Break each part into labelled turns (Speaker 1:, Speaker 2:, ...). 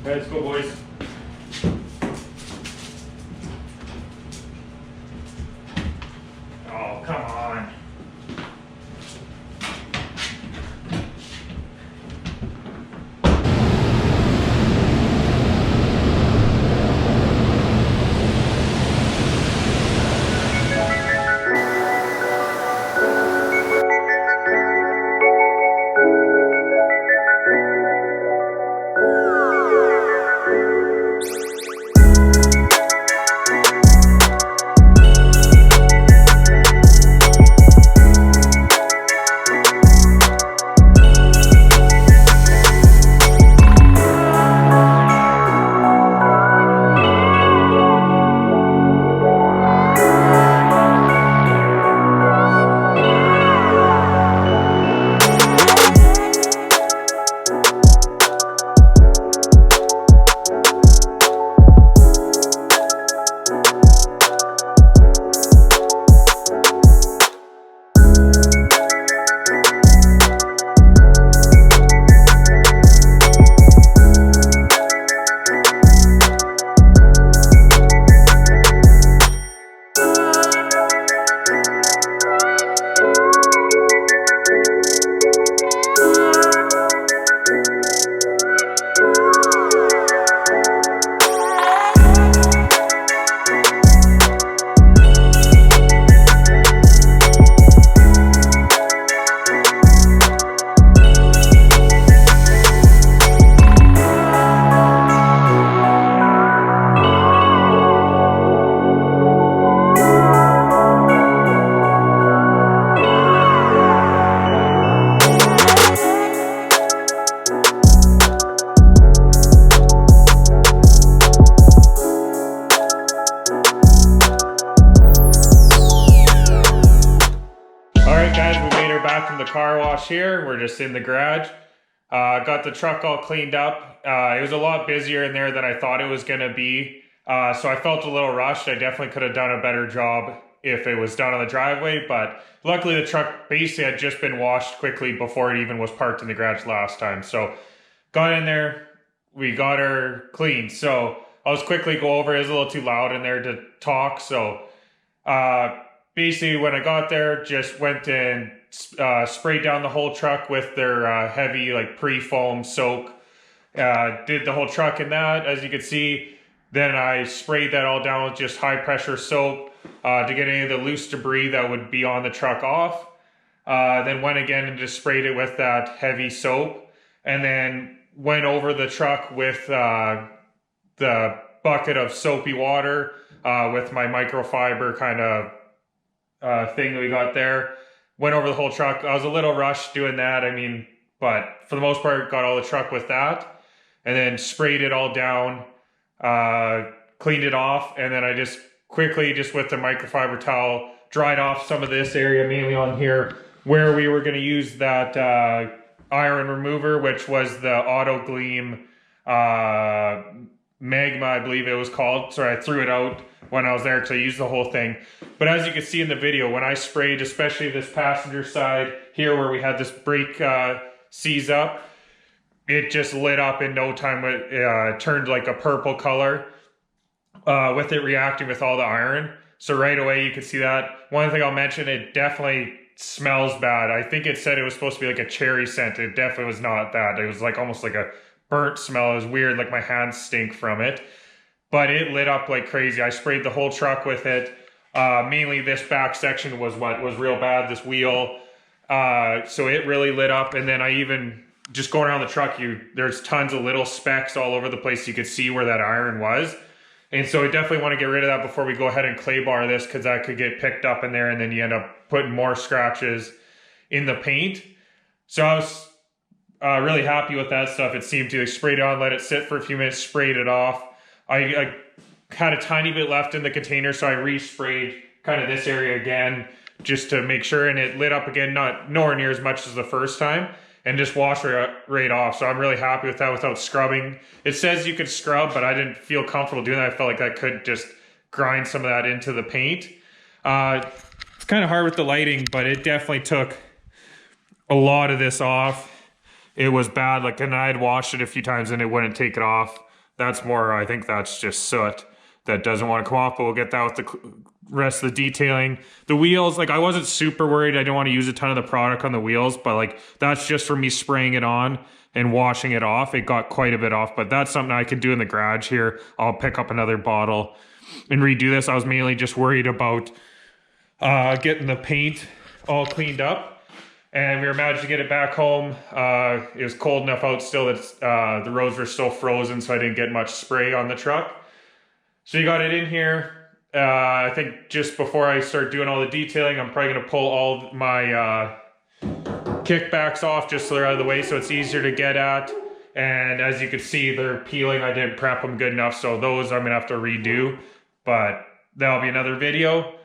Speaker 1: Let's go, boys. Oh, come on. From the car wash here. We're just in the garage. Got the truck all cleaned up. It was a lot busier in there than I thought it was going to be. So I felt a little rushed. I definitely could have done a better job if it was done on the driveway, but luckily the truck basically had just been washed quickly before it even was parked in the garage last time. So got in there, we got her clean. So I'll just quickly go over it. It was a little too loud in there to talk. So basically when I got there, just went and sprayed down the whole truck with their heavy like pre-foam soak. Did the whole truck in that, as you can see. Then I sprayed that all down with just high pressure soap to get any of the loose debris that would be on the truck off. Then went again and just sprayed it with that heavy soap. And then went over the truck with the bucket of soapy water with my microfiber kind of thing that we got there. Went over the whole truck. I was a little rushed doing that, but for the most part, got all the truck with that. And then sprayed it all down, cleaned it off, and then I just quickly, just with the microfiber towel, dried off some of this area, mainly on here, where we were going to use that iron remover, which was the AutoGlym Magma, I believe it was called. Sorry, I threw it out when I was there because I used the whole thing. But as you can see in the video, when I sprayed, especially this passenger side here where we had this brake seize up, it just lit up in no time. It turned like a purple color with it reacting with all the iron. So right away you can see that. One thing I'll mention, it definitely smells bad. I think it said it was supposed to be like a cherry scent. It definitely was not that. It was like almost like a burnt smell. It was weird, like my hands stink from it. But it lit up like crazy. I sprayed the whole truck with it. Mainly this back section was what was real bad, this wheel. So it really lit up. And then I even, just going around the truck, there's tons of little specks all over the place. You could see where that iron was. And so I definitely want to get rid of that before we go ahead and clay bar this, because that could get picked up in there and then you end up putting more scratches in the paint. So I was really happy with that stuff. It seemed to. I sprayed it on, let it sit for a few minutes, sprayed it off. I had a tiny bit left in the container, so I resprayed kind of this area again just to make sure, and it lit up again, nowhere near as much as the first time, and just washed right off. So I'm really happy with that without scrubbing. It says you could scrub, but I didn't feel comfortable doing that. I felt like that could just grind some of that into the paint. It's kind of hard with the lighting, but it definitely took a lot of this off. It was bad, and I had washed it a few times and it wouldn't take it off. That's more, I think that's just soot that doesn't want to come off, but we'll get that with the rest of the detailing. The wheels, like I wasn't super worried. I didn't want to use a ton of the product on the wheels, but like that's just for me spraying it on and washing it off. It got quite a bit off, but that's something I could do in the garage here. I'll pick up another bottle and redo this. I was mainly just worried about getting the paint all cleaned up. And we were managed to get it back home. It was cold enough out still that the roads were still frozen, so I didn't get much spray on the truck. So you got it in here. I think just before I start doing all the detailing, I'm probably gonna pull all my kickbacks off just so they're out of the way so it's easier to get at. And as you can see, they're peeling. I didn't prep them good enough, so those I'm gonna have to redo, but that'll be another video.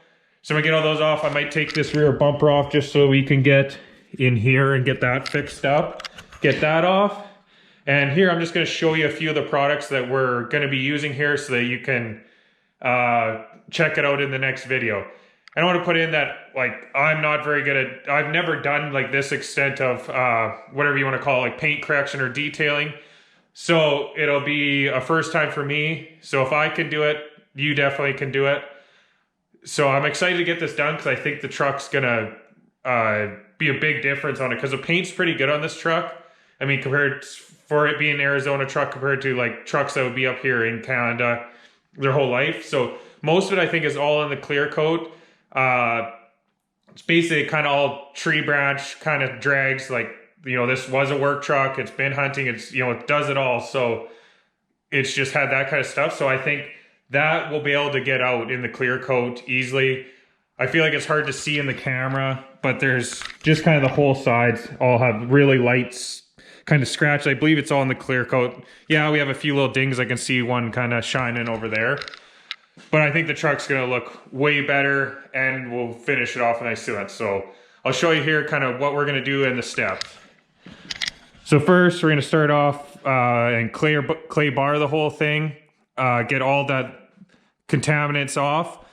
Speaker 1: So when I get all those off, I might take this rear bumper off just so we can get in here and get that fixed up, get that off. And here I'm just going to show you a few of the products that we're going to be using here so that you can check it out in the next video. I want to put in that, like, I'm not very good at, I've never done like this extent of whatever you want to call it, like paint correction or detailing. So it'll be a first time for me. So if I can do it, you definitely can do it. So I'm excited to get this done because I think the truck's going to be a big difference on it because the paint's pretty good on this truck. I mean, compared for it being an Arizona truck compared to like trucks that would be up here in Canada their whole life. So most of it I think is all in the clear coat. It's basically kind of all tree branch kind of drags. Like, you know, this was a work truck. It's been hunting. It's, you know, it does it all. So it's just had that kind of stuff. So I think that will be able to get out in the clear coat easily. I feel like it's hard to see in the camera, but there's just kind of the whole sides all have really light kind of scratch. I believe it's all in the clear coat. Yeah, we have a few little dings. I can see one kind of shining over there. But I think the truck's going to look way better and we'll finish it off nice to it. So I'll show you here kind of what we're going to do in the steps. So first we're going to start off and clay bar the whole thing. Get all that contaminants off.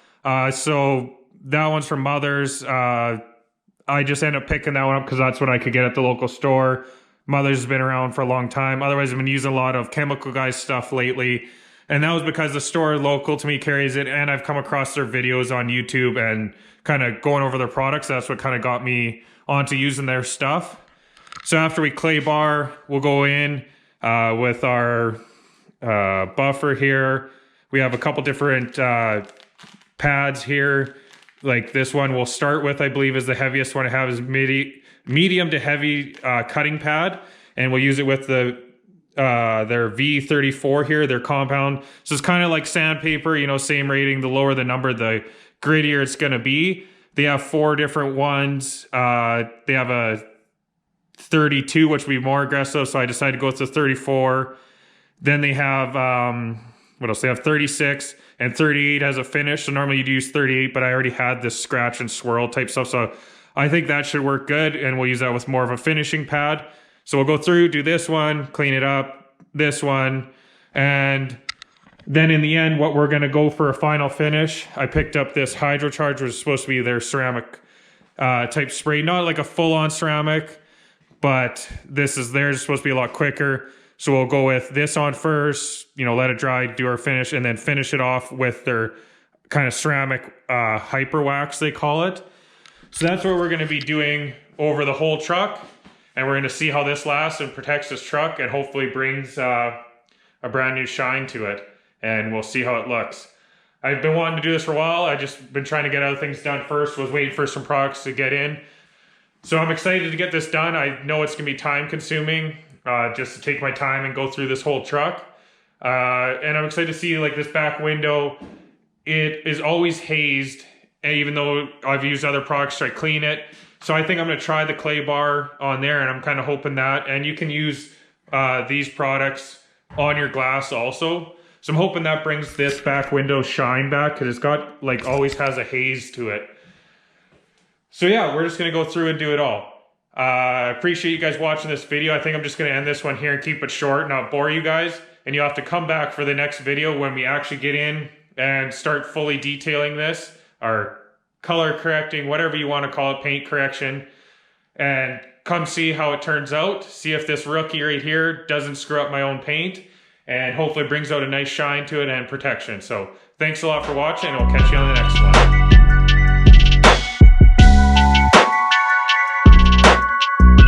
Speaker 1: So that one's from Mother's. I just ended up picking that one up because that's what I could get at the local store. Mother's has been around for a long time. Otherwise, I've been using a lot of Chemical Guys stuff lately. And that was because the store local to me carries it, and I've come across their videos on YouTube and kind of going over their products. That's what kind of got me onto using their stuff. So after we clay bar, we'll go in with our buffer here. We have a couple different pads here. Like this one we'll start with, I believe, is the heaviest one I have is medium to heavy cutting pad, and we'll use it with the their V34 here, their compound. So it's kind of like sandpaper, you know, same rating. The lower the number, the grittier it's going to be. They have 4 different ones. They have a 32, which would be more aggressive, so I decided to go with the 34. Then they have what else? They have 36 and 38 as a finish. So normally you'd use 38, but I already had this scratch and swirl type stuff. So I think that should work good, and we'll use that with more of a finishing pad. So we'll go through, do this one, clean it up, this one, and then in the end, what we're gonna go for a final finish, I picked up this Hydrocharge, which is supposed to be their ceramic type spray. Not like a full-on ceramic, but this is theirs, supposed to be a lot quicker. So we'll go with this on first, you know, let it dry, do our finish, and then finish it off with their kind of ceramic hyper wax, they call it. So that's what we're gonna be doing over the whole truck. And we're gonna see how this lasts and protects this truck and hopefully brings a brand new shine to it. And we'll see how it looks. I've been wanting to do this for a while. I just been trying to get other things done first, was waiting for some products to get in. So I'm excited to get this done. I know it's gonna be time consuming just to take my time and go through this whole truck. And I'm excited to see like this back window. It is always hazed, even though I've used other products to clean it. So I think I'm gonna try the clay bar on there, and I'm kind of hoping that, and you can use these products on your glass also. So I'm hoping that brings this back window shine back, because it's got, like, always has a haze to it. So yeah, we're just gonna go through and do it all. I appreciate you guys watching this video. I think I'm just gonna end this one here and keep it short, not bore you guys. And you'll have to come back for the next video when we actually get in and start fully detailing this, or color correcting, whatever you want to call it, paint correction, and come see how it turns out. See if this rookie right here doesn't screw up my own paint. and hopefully brings out a nice shine to it and protection. So thanks a lot for watching, and we'll catch you on the next one.